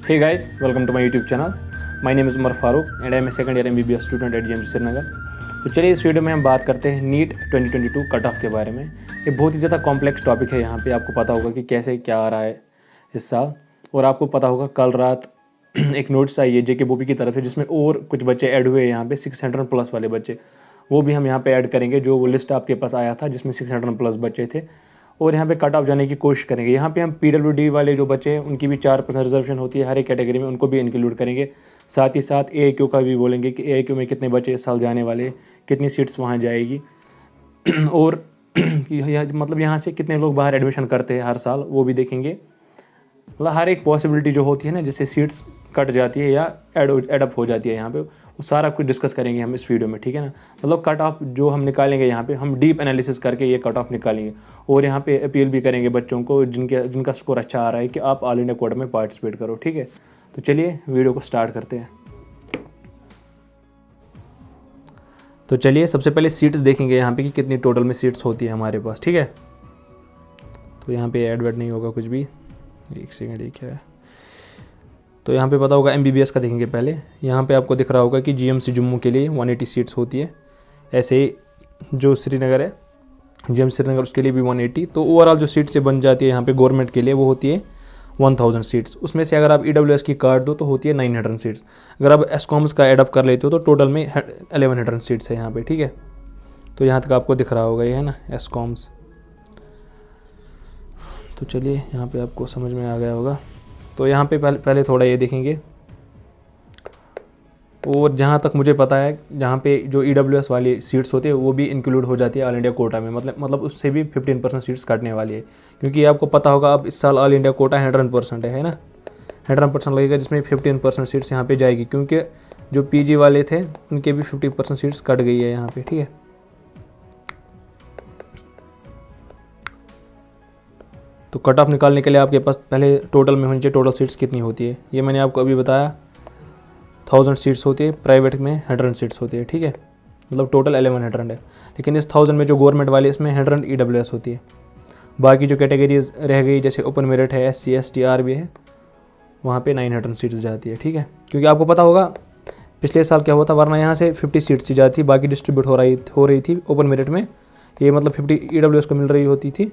Hey guys, welcome to my YouTube channel. My name is Umar Farooq and I am a second year MBBS student at GMC Srinagar. तो चलिए इस video में हम बात करते हैं नीट 2022 कट ऑफ के बारे में। ये बहुत ही ज़्यादा कॉम्प्लेक्स टॉपिक है। यहाँ पे आपको पता होगा कि कैसे क्या आ रहा है इस साल, और आपको पता होगा कल रात एक नोटिस आई है JK बोपी की तरफ से, जिसमें और कुछ बच्चे ऐड हुए हैं यहाँ पे 600 प्लस वाले बच्चे। वो भी हम यहाँ पे ऐड करेंगे, जो वो लिस्ट आपके पास आया था जिसमें 600 प्लस बच्चे थे, और यहाँ पे कट ऑफ जाने की कोशिश करेंगे। यहाँ पे हम PWD वाले जो बच्चे हैं उनकी भी 4% रिजर्वेशन होती है हर एक कैटेगरी में, उनको भी इंक्लूड करेंगे। साथ ही साथ AAQ का भी बोलेंगे कि AAQ में कितने बच्चे इस साल जाने वाले, कितनी सीट्स वहाँ जाएगी और मतलब यहाँ से कितने लोग बाहर एडमिशन करते हैं हर साल, वो भी देखेंगे। मतलब हर एक पॉसिबिलिटी जो होती है ना, जिससे सीट्स कट जाती है या एडअप हो जाती है, यहाँ पे वो सारा कुछ डिस्कस करेंगे हम इस वीडियो में, ठीक है ना। मतलब कट ऑफ जो हम निकालेंगे यहाँ पे, हम डीप एनालिसिस करके ये कट ऑफ निकालेंगे, और यहाँ पे अपील भी करेंगे बच्चों को जिनका स्कोर अच्छा आ रहा है कि आप ऑल इंडिया कोटा में पार्टिसिपेट करो, ठीक है। तो चलिए वीडियो को स्टार्ट करते हैं। तो चलिए सबसे पहले सीट्स देखेंगे यहाँ पे कि कितनी टोटल में सीट्स होती है हमारे पास, ठीक है। तो यहाँ पे एडवर्ट नहीं होगा कुछ भी, एक सेकेंड, ये क्या है। तो यहाँ पे पता होगा MBBS का देखेंगे पहले। यहाँ पे आपको दिख रहा होगा कि GMC जम्मू के लिए 180 सीट्स होती है। ऐसे ही जो श्रीनगर है, GMC श्रीनगर, उसके लिए भी 180। तो ओवरऑल जो सीट से बन जाती है यहाँ पे गवर्नमेंट के लिए, वो होती है 1000 सीट्स। उसमें से अगर आप EWS की काट दो तो होती है 900 सीट्स। अगर आप एस्कॉम्स का एडअप कर लेते हो तो टोटल में 1100 सीट्स है यहाँ पे, ठीक है। तो यहाँ तक आपको दिख रहा होगा, ये है ना एस्कॉम्स। तो चलिए यहाँ पे आपको समझ में आ गया होगा। तो यहाँ पे पहले थोड़ा ये देखेंगे, और जहाँ तक मुझे पता है जहाँ पे जो EWS वाली सीट्स होती है वो भी इंक्लूड हो जाती है ऑल इंडिया कोटा में। मतलब उससे भी 15% सीट्स काटने वाली है, क्योंकि आपको पता होगा अब इस साल ऑल इंडिया कोटा 100% है ना। 100% लगेगा, जिसमें 15% सीट्स यहाँ पे जाएगी, क्योंकि जो PG वाले थे उनके भी 50% सीट्स कट गई है यहाँ पे, ठीक है। तो कट ऑफ निकालने के लिए आपके पास पहले टोटल में होनी चाहिए टोटल सीट्स कितनी होती है। ये मैंने आपको अभी बताया 1000 सीट्स होती है, प्राइवेट में 100 सीट्स होती है, ठीक है। मतलब टोटल 1100 है, लेकिन इस 1000 में जो गवर्नमेंट वाली इसमें 100 EWS होती है। बाकी जो कैटेगरीज रह गई, जैसे ओपन मेरिट है, SC ST RB है, वहाँ पे 900 सीट्स जाती है, ठीक है। क्योंकि आपको पता होगा पिछले साल क्या हुआ था, वरना यहाँ से 50 सीट्स ही जाती, बाकी डिस्ट्रीब्यूट हो रही थी ओपन मेरिट में। ये मतलब 50 EWS को मिल रही होती थी,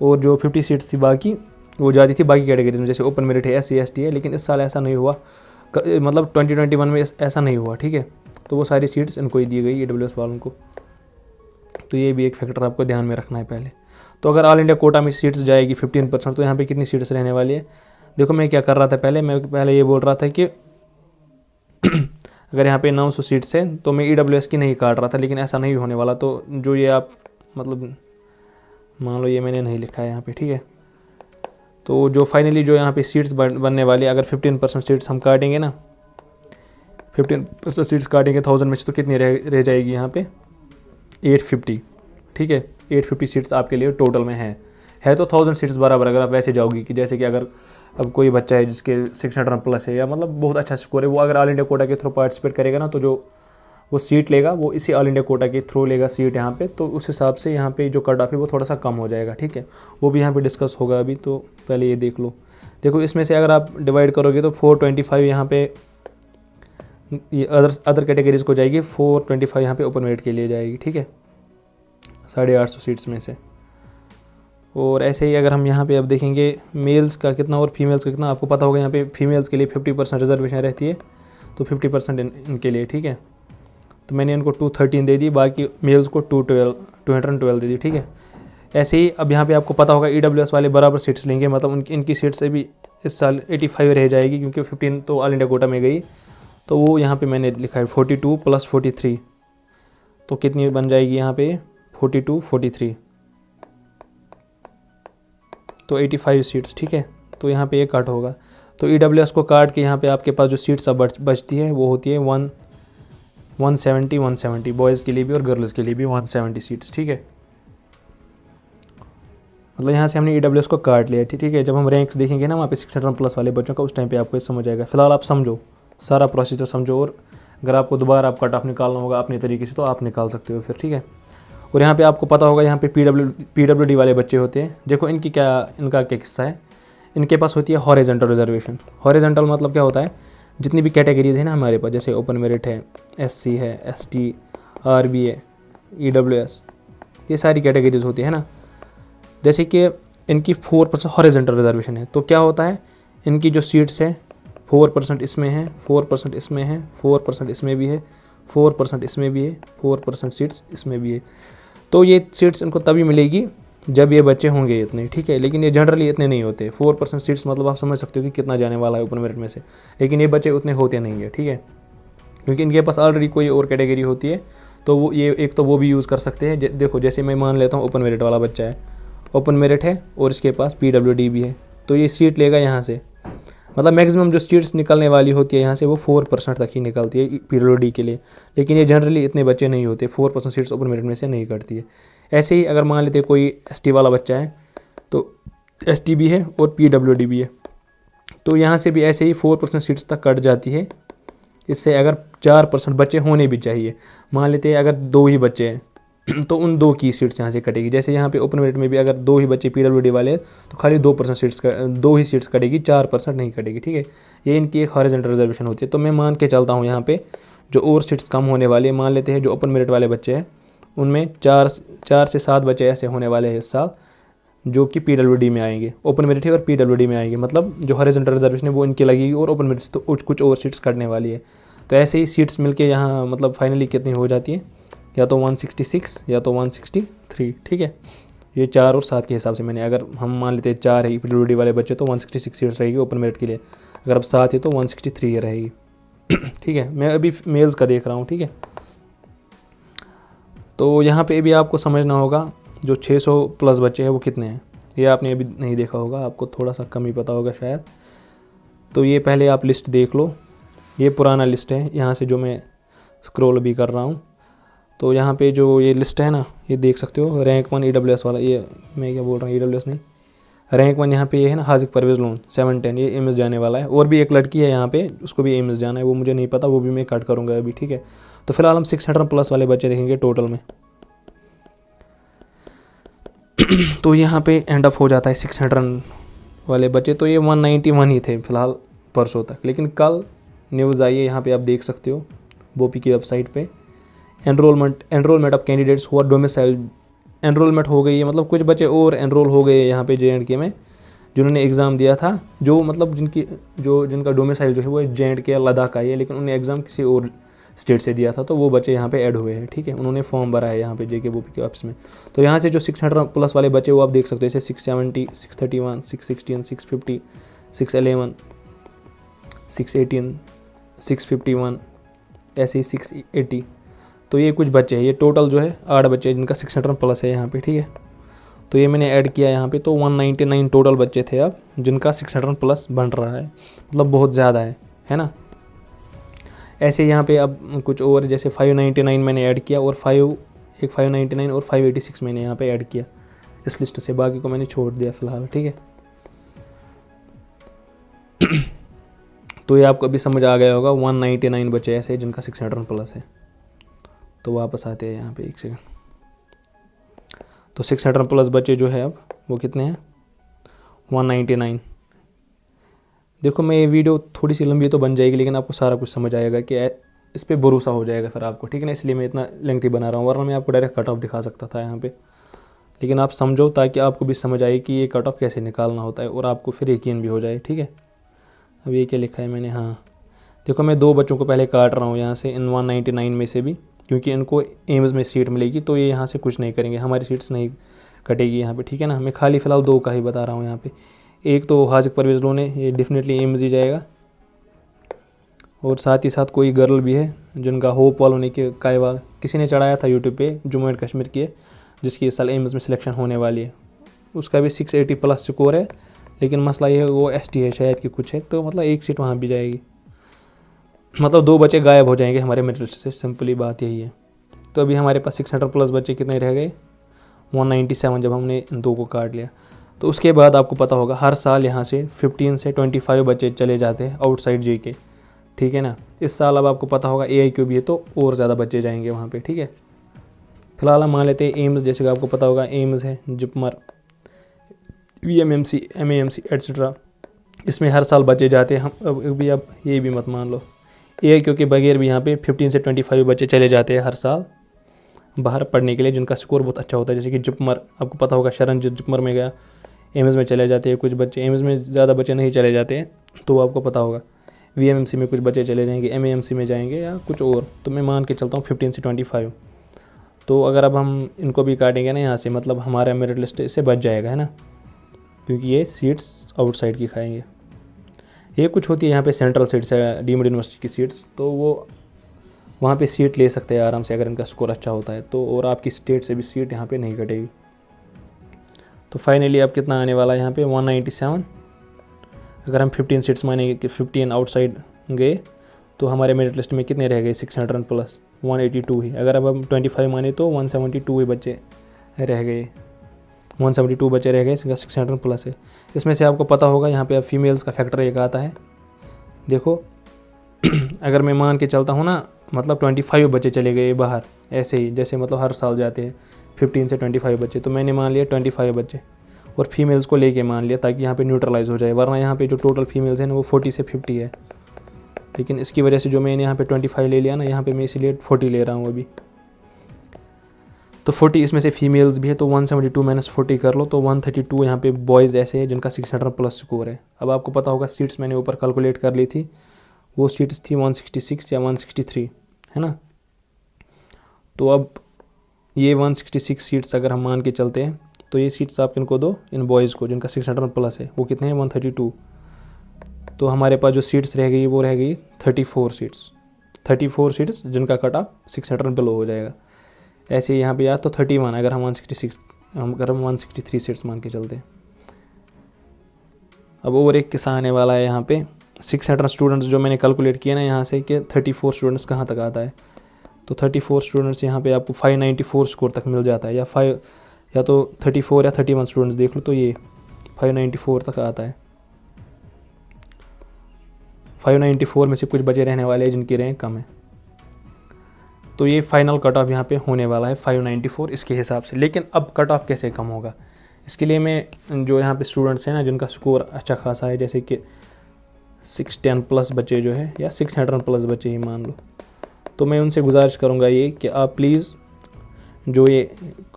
और जो 50 सीट्स थी बाकी वो जाती थी बाकी कैटेगरीज में, जैसे ओपन मेरिट है, SC ST है। लेकिन इस साल ऐसा नहीं हुआ, मतलब 2021 में ऐसा नहीं हुआ, ठीक है। तो वो सारी सीट्स इनको ही दी गई, EWS वालों को। तो ये भी एक फैक्टर आपको ध्यान में रखना है पहले। तो अगर ऑल इंडिया कोटा में सीट्स जाएगी 15%, तो यहाँ पे कितनी सीट्स रहने वाली है। देखो मैं क्या कर रहा था पहले, मैं पहले ये बोल रहा था कि अगर यहाँ पे 900 सीट्स है तो मैं EWS की नहीं काट रहा था, लेकिन ऐसा नहीं होने वाला। तो जो ये आप मतलब मान लो ये मैंने नहीं लिखा है यहाँ पे, ठीक है। तो जो फाइनली जो यहाँ पे सीट्स बनने वाली, अगर 15% सीट्स हम काटेंगे ना, 15% सीट्स काटेंगे 1000 में से, तो कितनी रह जाएगी यहाँ पे 850, ठीक है। 850 सीट्स आपके लिए टोटल में है तो 1000 सीट्स बराबर। अगर आप वैसे जाओगी कि जैसे कि अगर अब कोई बच्चा है जिसके 600 प्लस है, या मतलब बहुत अच्छा स्कोर है, वो अगर ऑल इंडिया कोटा के थ्रू पार्टिसिपेट करेगा ना, तो जो वो सीट लेगा वो इसी ऑल इंडिया कोटा के थ्रू लेगा सीट यहाँ पे। तो उस हिसाब से यहाँ पे जो कट ऑफ है वो थोड़ा सा कम हो जाएगा, ठीक है। वो भी यहाँ पे डिस्कस होगा अभी। तो पहले ये देख लो। देखो इसमें से अगर आप डिवाइड करोगे तो 425 यहाँ पे ये अदर कैटेगरीज को जाएगी, 425 यहाँ पे ओपन मेरिट के लिए जाएगी, ठीक है, 850 सीट्स में से। और ऐसे ही अगर हम यहाँ पे अब देखेंगे मेल्स का कितना और फीमेल्स का कितना, आपको पता होगा यहाँ पे फीमेल्स के लिए 50% रिजर्वेशन रहती है, तो 50% इनके लिए, ठीक है। तो मैंने इनको 213 दे दी, बाकी मेल्स को 212 दे दी, ठीक है। ऐसे ही अब यहाँ पे आपको पता होगा EWS वाले बराबर सीट्स लेंगे, मतलब इनकी सीट्स से भी इस साल 85 रह जाएगी, क्योंकि 15 तो ऑल इंडिया कोटा में गई। तो वो यहाँ पे मैंने लिखा है 42 + 43, तो कितनी बन जाएगी यहाँ पे 42 43, तो 85 सीट्स, ठीक है। तो यहाँ पे एक काट होगा। तो EWS को काट के यहाँ पे आपके पास जो सीट्स अब बचती है वो होती है 170 बॉयज़ के लिए भी और गर्ल्स के लिए भी 170 सीट्स, ठीक है। मतलब यहाँ से हमने EWS को काट लिया, ठीक है। जब हम रैंक्स देखेंगे ना वहाँ पे 600 प्लस वाले बच्चों का, उस टाइम पे आपको ये समझ आएगा। फिलहाल आप समझो, सारा प्रोसीजर समझो, और अगर आपको दोबारा आप कट ऑफ निकालना होगा अपने तरीके से तो आप निकाल सकते हो फिर, ठीक है। और यहाँ पे आपको पता होगा यहाँ पे PWD वाले बच्चे होते हैं। देखो इनका क्या किस्सा है। इनके पास होती है हॉरिजॉन्टल रिजर्वेशन। हॉरिजॉन्टल मतलब क्या होता है, जितनी भी कैटेगरीज है ना हमारे पास, जैसे ओपन मेरिट है, SC है, ST, RB है, EWS, ये सारी कैटेगरीज होती है ना। जैसे कि इनकी 4% हॉरिजॉन्टल रिजर्वेशन है, तो क्या होता है, इनकी जो सीट्स है 4% इसमें है, 4% इसमें है, 4% इसमें भी है, 4% इसमें भी है, 4% सीट्स इसमें भी है। तो ये सीट्स इनको तभी मिलेगी जब ये बच्चे होंगे इतने, ठीक है। लेकिन ये जनरली इतने नहीं होते। 4% सीट्स मतलब आप समझ सकते हो कि कितना जाने वाला है ओपन मेरिट में से, लेकिन ये बच्चे उतने होते नहीं है, ठीक है, क्योंकि इनके पास ऑलरेडी कोई और कैटेगरी होती है, तो वो ये एक तो वो भी यूज़ कर सकते हैं। देखो जैसे मैं मान लेता हूँ ओपन मेरिट वाला बच्चा है, ओपन मेरिट है और इसके पास PWD भी है, तो ये सीट लेगा यहाँ से, मतलब मैक्सिमम जो सीट्स निकलने वाली होती है यहाँ से वो 4% तक ही निकलती है PWD के लिए। लेकिन ये जनरली इतने बच्चे नहीं होते, 4% सीट्स ओपन मेरिट में से नहीं कटती है। ऐसे ही अगर मान लेते कोई ST वाला बच्चा है, तो ST भी है और PWD भी है, तो यहाँ से भी ऐसे ही 4% सीट्स तक कट जाती है। इससे अगर 4% बच्चे होने भी चाहिए, मान लेते हैं अगर 2 ही बच्चे हैं तो उन 2 की सीट्स यहाँ से कटेगी। जैसे यहाँ पे ओपन मेरिट में भी अगर 2 ही बच्चे PWD वाले हैं तो खाली 2% सीट्स 2 ही सीट्स कटेगी, 4% नहीं कटेगी, ठीक है। ये इनकी एक हॉरिजॉन्टल रिजर्वेशन होती है। तो मैं मान के चलता हूँ यहाँ पे जो और सीट्स कम होने वाली है, मान लेते हैं जो ओपन मेरिट वाले बच्चे हैं उनमें 4 से 7 बच्चे ऐसे होने वाले हैं इस साल जो कि PWD में आएंगे, ओपन मेरिट है और PWD में आएंगे, मतलब जो हॉरिजॉन्टल रिजर्वेशन है वो इनकी लगेगी और ओपन मेरिट से तो कुछ और सीट्स कटने वाली है। तो ऐसे ही सीट्स मिलके यहाँ मतलब फाइनली कितनी हो जाती है, या तो 166 या तो 163, ठीक है। ये 4 और 7 के हिसाब से मैंने, अगर हम मान लेते हैं 4 है PWD वाले बच्चे तो 166 सीट्स रहेगी ओपन मेरिट के लिए, अगर अब 7 है तो 163 रहेगी, ठीक है। मैं अभी मेल्स का देख रहा हूँ, ठीक है। तो यहाँ पे भी आपको समझना होगा जो 600 प्लस बच्चे हैं वो कितने हैं, ये आपने अभी नहीं देखा होगा, आपको थोड़ा सा कम ही पता होगा शायद। तो ये पहले आप लिस्ट देख लो, ये पुराना लिस्ट है, यहाँ से जो मैं स्क्रॉल भी कर रहा हूँ, तो यहाँ पे जो ये लिस्ट है ना, ये देख सकते हो रैंक 1 EWS वाला, ये मैं क्या बोल रहा हूँ EWS नहीं, रैंक 1 यहाँ पे ये है ना, हाजिक परवेज़ लोन 710, ये एम्स जाने वाला है। और भी एक लड़की है यहाँ पे, उसको भी एम्स जाना है, वो मुझे नहीं पता, वो भी मैं कट करूँगा अभी, ठीक है। तो फिलहाल हम 600 प्लस वाले बच्चे देखेंगे टोटल में। तो यहाँ पे एंड अप हो जाता है 600 वाले बच्चे, तो ये 191 ही थे फिलहाल परसों तक। लेकिन कल न्यूज़ आई है, यहाँ पे आप देख सकते हो बोपी की वेबसाइट पे, एनरोलमेंट ऑफ कैंडिडेट्स हुआ डोमिसाइल, एनरोलमेंट हो गई है, मतलब कुछ बच्चे और एनरोल हो गए यहाँ पे JNK में जिन्होंने एग्ज़ाम दिया था, जो मतलब जिनका डोमिसाइल जो है वो JNK लद्दाख का ही है, लेकिन उन्होंने एग्ज़ाम किसी और स्टेट से दिया था, तो वो बच्चे यहाँ पे ऐड हुए हैं, ठीक है। उन्होंने फॉर्म भरा है यहाँ पे JK बोपी के ऑफिस में। तो यहाँ से जो 600 प्लस वाले बच्चे वो आप देख सकते हो, जैसे 670, 631, 616, 650, 611, 618, 651, ऐसे ही 680। तो ये कुछ बच्चे हैं, ये टोटल जो है 8 बच्चे जिनका 600 प्लस है यहाँ पे, ठीक है। तो ये मैंने ऐड किया यहाँ पे, तो 199 टोटल बच्चे थे अब जिनका 600 प्लस बन रहा है, मतलब बहुत ज़्यादा है ना। ऐसे यहाँ पे अब कुछ और, जैसे 599 मैंने ऐड किया और 599 और 586 मैंने यहाँ पे ऐड किया इस लिस्ट से, बाकी को मैंने छोड़ दिया फ़िलहाल, ठीक है। तो ये आपको अभी समझ आ गया होगा, 199 बच्चे ऐसे जिनका 600 प्लस है। तो वापस आते हैं यहाँ पे एक सेकंड। तो 600 प्लस बच्चे जो है अब वो कितने हैं, 199। देखो मैं ये वीडियो थोड़ी सी लंबी तो बन जाएगी, लेकिन आपको सारा कुछ समझ आएगा कि इस पर भरोसा हो जाएगा फिर आपको, ठीक है ना। इसलिए मैं इतना लेंथी बना रहा हूँ, वरना मैं आपको डायरेक्ट कट ऑफ दिखा सकता था यहाँ पे, लेकिन आप समझो ताकि आपको भी समझ आए कि ये कट ऑफ कैसे निकालना होता है और आपको फिर यकीन भी हो जाए, ठीक है। अब ये क्या लिखा है मैंने, हाँ देखो मैं 2 बच्चों को पहले काट रहा हूँ यहाँ से, इन 199 में से भी, क्योंकि इनको एम्स में सीट मिलेगी, तो ये यहाँ से कुछ नहीं करेंगे, हमारी सीट्स नहीं कटेगी यहाँ पे, ठीक है ना। मैं खाली फ़िलहाल 2 का ही बता रहा हूँ यहाँ पे। एक तो हाजिक परवेज़ लोन है, ये डेफिनेटली एम्स ही जाएगा, और साथ ही साथ कोई गर्ल भी है जिनका होप वालों ने के कायवाल किसी ने चढ़ाया था यूट्यूब पे, जम्मू एंड कश्मीर की है, जिसकी इस साल एम्स में सिलेक्शन होने वाली है, उसका भी 680 प्लस स्कोर है। लेकिन मसला ये है वो ST है शायद कि कुछ है, तो मतलब एक सीट वहाँ भी जाएगी, मतलब 2 बच्चे गायब हो जाएंगे हमारे मेरिट लिस्ट से, सिंपली बात यही है। तो अभी हमारे पास 600 प्लस बच्चे कितने रह गए, 197, जब हमने इन 2 को काट लिया। तो उसके बाद आपको पता होगा हर साल यहाँ से 15 से 25 बच्चे चले जाते हैं आउटसाइड JK, ठीक है ना। इस साल अब आपको पता होगा AIQ भी है, तो और ज़्यादा बच्चे जाएंगे वहाँ पे, ठीक है। फिलहाल हम मान लेते हैं एम्स, जैसे कि आपको पता होगा एम्स है, जिपमर, VMMC, MAMC एट्सेट्रा, इसमें हर साल बच्चे जाते हैं। हम अभी अब ये भी मत मान लो ये, क्योंकि बगैर भी यहाँ पे 15 से 25 बच्चे चले जाते हैं हर साल बाहर पढ़ने के लिए, जिनका स्कोर बहुत अच्छा होता है। जैसे कि जिपमर, आपको पता होगा, शरणजीत जिपमर में गया, एम्स में चले जाते हैं कुछ बच्चे, एम्स में ज़्यादा बच्चे नहीं चले जाते हैं, तो आपको पता होगा। VMMC में कुछ बच्चे चले जाएंगे, MAMC में जाएंगे या कुछ और, तो मैं मान के चलता हूँ 15 से 25। तो अगर अब हम इनको भी काटेंगे ना यहाँ से, मतलब हमारा मेरिट लिस्ट इससे बच जाएगा, है ना, क्योंकि ये सीट्स आउटसाइड की खाएंगे। ये कुछ होती है यहाँ पे सेंट्रल सीट्स है, डीम्ड यूनिवर्सिटी की सीट्स, तो वो वहाँ पे सीट ले सकते हैं आराम से अगर इनका स्कोर अच्छा होता है तो, और आपकी स्टेट से भी सीट यहाँ पे नहीं कटेगी। तो फाइनली अब कितना आने वाला है यहाँ पे 197। अगर हम 15 सीट्स मानेंगे कि 15 आउटसाइड गए तो हमारे मेरिट लिस्ट में कितने रह गए, 600 प्लस 182 ही। अगर अब हम 25 माने तो 172 ही बच्चे रह गए, 172 बच्चे रह गए, 600 प्लस है। इसमें से आपको पता होगा यहाँ पे अब फीमेल्स का फैक्टर एक आता है। देखो अगर मैं मान के चलता हूँ ना, मतलब 25 बच्चे चले गए बाहर ऐसे ही, जैसे मतलब हर साल जाते हैं 15 से 25 बच्चे, तो मैंने मान लिया 25 बच्चे और फीमेल्स को लेके मान लिया, ताकि यहाँ पे न्यूट्रलाइज हो जाए। वरना यहाँ पे जो टोटल फीमेल्स हैं ना वो 40 से 50 है, लेकिन इसकी वजह से जो मैंने यहाँ पे 25 ले लिया ना, यहाँ पे मैं इसीलिए 40 ले रहा हूँ अभी। तो 40 इसमें से फीमेल्स भी है, तो 172 माइनस 40 कर लो तो 132 यहाँ पे बॉयज़ ऐसे हैं जिनका 600 प्लस स्कोर है। अब आपको पता होगा सीट्स मैंने ऊपर कैलकुलेट कर ली थी, वो सीट्स थी 166 या 163, है ना। तो अब ये 166 सीट्स अगर हम मान के चलते हैं तो ये सीट्स आप इनको दो, इन बॉयज़ को जिनका 600 प्लस है, वो कितने हैं 132। तो हमारे पास जो सीट्स रह गई वो रह गई 34 सीट्स, 34 सीट्स जिनका कट ऑफ 600 बिलो हो जाएगा। ऐसे ही यहाँ पे यार तो 31 अगर हम 163 सीट्स मान के चलते हैं। अब और एक किस्सा आने वाला है यहाँ पे, 600 स्टूडेंट्स जो मैंने कैलकुलेट किया ना यहाँ से कि 34 स्टूडेंट्स कहाँ तक आता है, तो 34 स्टूडेंट्स यहाँ पे आपको 594 स्कोर तक मिल जाता है, या तो 34 या 31 स्टूडेंट्स देख लो तो ये 594 तक आता है। 594 में से कुछ बचे रहने वाले हैं जिनकी रैंक कम है, तो ये फाइनल कट ऑफ यहाँ पे होने वाला है 594 इसके हिसाब से। लेकिन अब कट ऑफ कैसे कम होगा, इसके लिए मैं जो यहाँ पे स्टूडेंट्स हैं ना जिनका स्कोर अच्छा खासा है, जैसे कि 610 प्लस बच्चे जो है या 600 प्लस बच्चे ही मान लो, तो मैं उनसे गुजारिश करूँगा ये कि आप प्लीज़ जो ये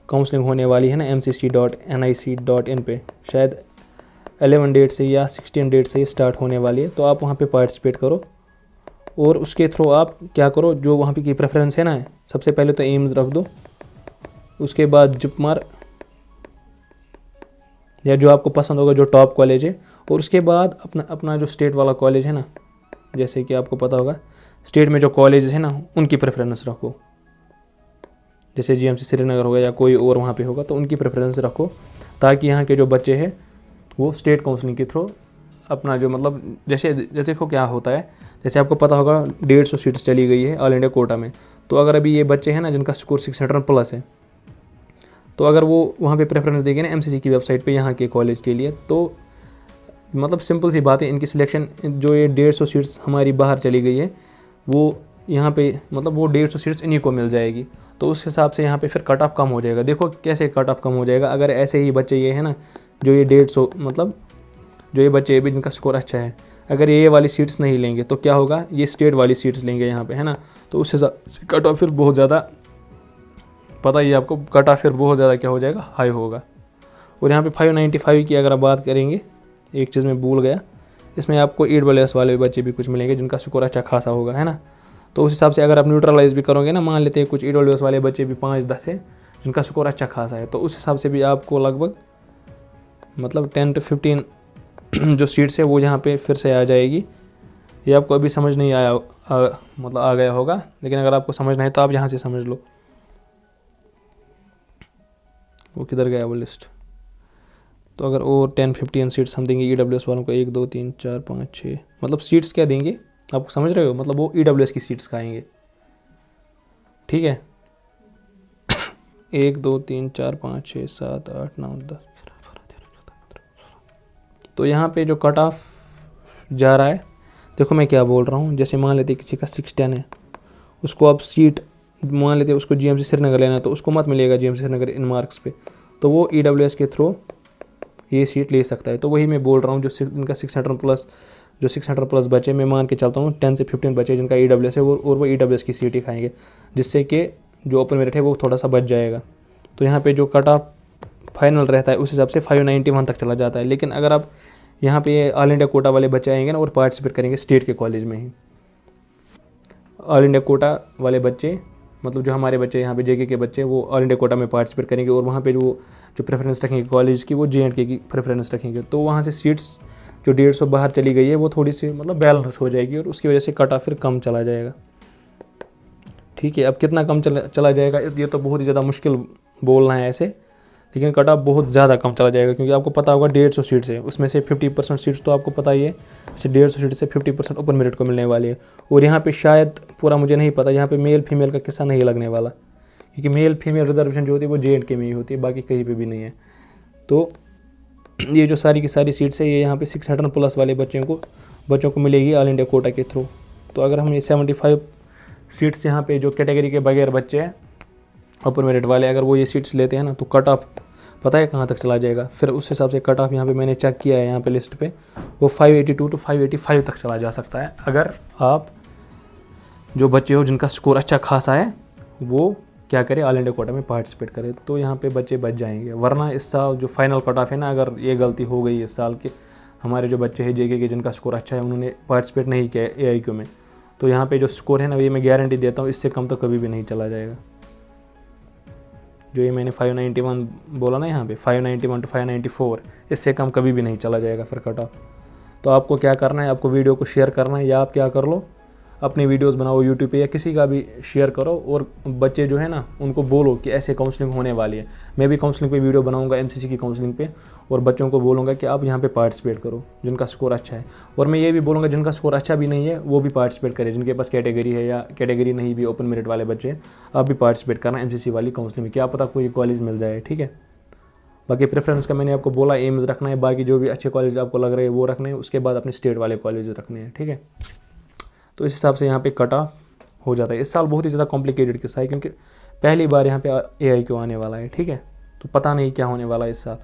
काउंसलिंग होने वाली है ना mcc.nic.in पे, शायद 11 डेट से या 16 डेट से स्टार्ट होने वाली है, तो आप वहाँ पे पार्टिसिपेट करो। और उसके थ्रू आप क्या करो, जो वहाँ पे की प्रेफरेंस है ना, सबसे पहले तो एम्स रख दो, उसके बाद जिपमर या जो आपको पसंद होगा जो टॉप कॉलेज है, और उसके बाद अपना जो स्टेट वाला कॉलेज है ना, जैसे कि आपको पता होगा स्टेट में जो कॉलेज है ना उनकी प्रेफरेंस रखो, जैसे GMC श्रीनगर होगा या कोई और वहाँ पे होगा तो उनकी प्रेफरेंस रखो, ताकि यहाँ के जो बच्चे हैं वो स्टेट काउंसलिंग के थ्रू अपना जो मतलब जैसे देखो क्या होता है, जैसे आपको पता होगा 150 सीट्स चली गई है ऑल इंडिया कोटा में, तो अगर अभी ये बच्चे हैं ना जिनका स्कोर 600 प्लस है, तो अगर वो वहाँ पे प्रेफरेंस देंगे ना MCC की वेबसाइट पे यहाँ के कॉलेज के लिए, तो मतलब सिंपल सी बात है, इनकी सिलेक्शन जो ये 150 सीट्स हमारी बाहर चली गई है वो यहाँ पे मतलब वो 150 सीट्स इन्हीं को मिल जाएगी, तो उस हिसाब से यहाँ पे फिर कट ऑफ कम हो जाएगा। देखो कैसे कट ऑफ कम हो जाएगा, अगर ऐसे ही बच्चे ये है ना जो ये 150 मतलब जो ये बच्चे भी जिनका स्कोर अच्छा है, अगर ये वाली सीट्स नहीं लेंगे तो क्या होगा, ये स्टेट वाली सीट्स लेंगे यहाँ पे, है ना, तो उस हिसाब से कट ऑफ फिर बहुत ज़्यादा, पता ही आपको, कट ऑफ फिर बहुत ज़्यादा क्या हो जाएगा, हाई होगा। और यहाँ पे 595 की अगर आप बात करेंगे, एक चीज़ मैं भूल गया, इसमें आपको EWS वाले बच्चे भी कुछ मिलेंगे जिनका स्कोर अच्छा खासा होगा, है ना, तो उस हिसाब से अगर आप न्यूट्रलाइज भी करोगे ना, मान लेते हैं कुछ EWS वाले बच्चे भी 5-10 है जिनका स्कोर अच्छा खासा है, तो उस हिसाब से भी आपको लगभग मतलब 10 to 15 जो सीट्स है वो यहाँ पे फिर से आ जाएगी। ये आपको अभी समझ नहीं आया मतलब आ गया होगा, लेकिन अगर आपको समझना है तो आप यहाँ से समझ लो। वो किधर गया वो लिस्ट, तो अगर और 10-15 सीट्स हम देंगे EWS वालों को, 1 2 3 4 5 6, मतलब सीट्स क्या देंगे आप समझ रहे हो, मतलब वो EWS की सीट्स खाएंगे, ठीक है। 1 2 3 4 5 6 7 8 9 10, तो यहाँ पे जो कट ऑफ जा रहा है, देखो मैं क्या बोल रहा हूँ, जैसे मान लेते किसी का 610 है, उसको आप सीट मान लेते उसको GMC श्रीनगर लेना है, तो उसको मत मिलेगा GMC श्रीनगर इन मार्क्स पे, तो वो EWS के थ्रू ये सीट ले सकता है। तो वही मैं बोल रहा हूँ, जो इनका 600 प्लस बचे, मैं मान के चलता हूँ 10 से 15 बचे जिनका EWS है, और वो EWS की सीट ही खाएंगे, जिससे कि जो ओपन मेरिट है वो थोड़ा सा बच जाएगा। तो यहाँ पे जो कट ऑफ फाइनल रहता है उस हिसाब से 591 तक चला जाता है। लेकिन अगर आप यहाँ पे ऑल इंडिया कोटा वाले बच्चे आएंगे ना और पार्टिसिपेट करेंगे स्टेट के कॉलेज में ही, ऑल इंडिया कोटा वाले बच्चे मतलब जो हमारे बच्चे यहाँ पे JK के बच्चे, वो ऑल इंडिया कोटा में पार्टिसिपेट करेंगे, और वहाँ पे जो प्रेफरेंस रखेंगे कॉलेज की, वो JNK की प्रेफरेंस रखेंगे। तो वहाँ से सीट्स जो 150 बाहर चली गई है वो थोड़ी सी मतलब बैलेंस हो जाएगी, और उसकी वजह से कट ऑफ फिर कम चला जाएगा। ठीक है, अब कितना कम चला जाएगा ये तो बहुत ही ज़्यादा मुश्किल बोलना है ऐसे, लेकिन कट ऑफ बहुत ज़्यादा कम चला जाएगा, क्योंकि आपको पता होगा 150 सीट्स है, उसमें से 50% सीट्स तो आपको पता ही है, जैसे 150 सीट से 50% ओपन मेरिट को मिलने वाली है। और यहाँ पे शायद पूरा मुझे नहीं पता, यहाँ पे मेल फीमेल का किस्सा नहीं लगने वाला, क्योंकि मेल फीमेल रिजर्वेशन जो होती है वो JNK में ही होती है, बाकी कहीं पर भी नहीं है। तो ये जो सारी की सारी सीट्स है ये यहाँ पे 600 प्लस वाले बच्चों को मिलेगी ऑल इंडिया कोटा के थ्रू। तो अगर हम ये 75 सीट्स यहाँ पे जो कैटेगरी के बगैर बच्चे हैं ओपन मेरिट वाले, अगर वो ये सीट्स लेते हैं ना, तो कट ऑफ पता है कहाँ तक चला जाएगा। फिर उस हिसाब से कट ऑफ यहाँ पे मैंने चेक किया है यहाँ पे लिस्ट पे, वो 582 to 585 तक चला जा सकता है, अगर आप जो बच्चे हो जिनका स्कोर अच्छा खासा है वो क्या करें, ऑल इंडिया कोटा में पार्टिसिपेट करें, तो यहाँ पे बच्चे बच जाएंगे। वरना इस साल जो फाइनल कट ऑफ है ना, अगर ये गलती हो गई इस साल के, हमारे जो बच्चे हैं JK के जिनका स्कोर अच्छा है उन्होंने पार्टिसिपेट नहीं किया AIQ में, तो यहाँ पे जो स्कोर है ना, ये मैं गारंटी देता हूँ इससे कम तो कभी भी नहीं चला जाएगा। जो ये मैंने 591 बोला ना यहाँ पे, 591 to 594, इससे कम कभी भी नहीं चला जाएगा फिर कट ऑफ। तो आपको क्या करना है, आपको वीडियो को शेयर करना है, या आप क्या कर लो, अपनी वीडियोस बनाओ यूट्यूब पे या किसी का भी शेयर करो, और बच्चे जो है ना उनको बोलो कि ऐसे काउंसलिंग होने वाली है। मैं भी काउंसलिंग पे वीडियो बनाऊंगा MCC की काउंसलिंग पे, और बच्चों को बोलूँगा कि आप यहाँ पे पार्टिसिपेट करो जिनका स्कोर अच्छा है। और मैं ये भी बोलूँगा जिनका स्कोर अच्छा भी नहीं है वो भी पार्टिसिपेट करें, जिनके पास कैटेगरी है या कैटेगरी नहीं भी ओपन मेरिट वाले बच्चे, आप भी पार्टिसिपेट करना MCC वाली काउंसलिंग में, क्या पता कोई कॉलेज मिल जाए। ठीक है, बाकी प्रेफरेंस का मैंने आपको बोला, एम्स रखना है, बाकी जो भी अच्छे कॉलेज आपको लग रहे हैं वो रखने हैं, उसके बाद अपने स्टेट वाले कॉलेज रखने हैं। ठीक है, तो इस हिसाब से यहाँ पे कट ऑफ हो जाता है। इस साल बहुत ही ज़्यादा कॉम्प्लिकेटेड किस्सा है, क्योंकि पहली बार यहाँ पे AIQ आने वाला है। ठीक है, तो पता नहीं क्या होने वाला है इस साल,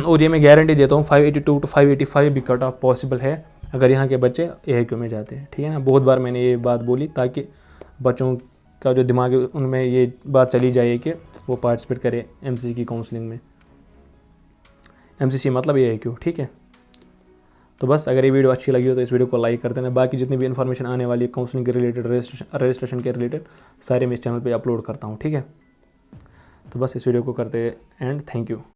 और ये मैं गारंटी देता हूँ 582 to 585 भी कट ऑफ पॉसिबल है अगर यहाँ के बच्चे AIQ में जाते हैं। ठीक है ना, बहुत बार मैंने ये बात बोली ताकि बच्चों का जो दिमाग है उनमें ये बात चली जाए कि वो पार्टिसिपेट करें MCC की काउंसलिंग में। MCC मतलब AIQ। ठीक है, तो बस अगर ये वीडियो अच्छी लगी हो तो इस वीडियो को लाइक कर देना। बाकी जितनी भी इन्फॉर्मेशन आने वाली है काउंसलिंग के रिलेटेड, रजिस्ट्रेशन के रिलेटेड, सारे मैं इस चैनल पे अपलोड करता हूँ। ठीक है, तो बस इस वीडियो को करते एंड थैंक यू।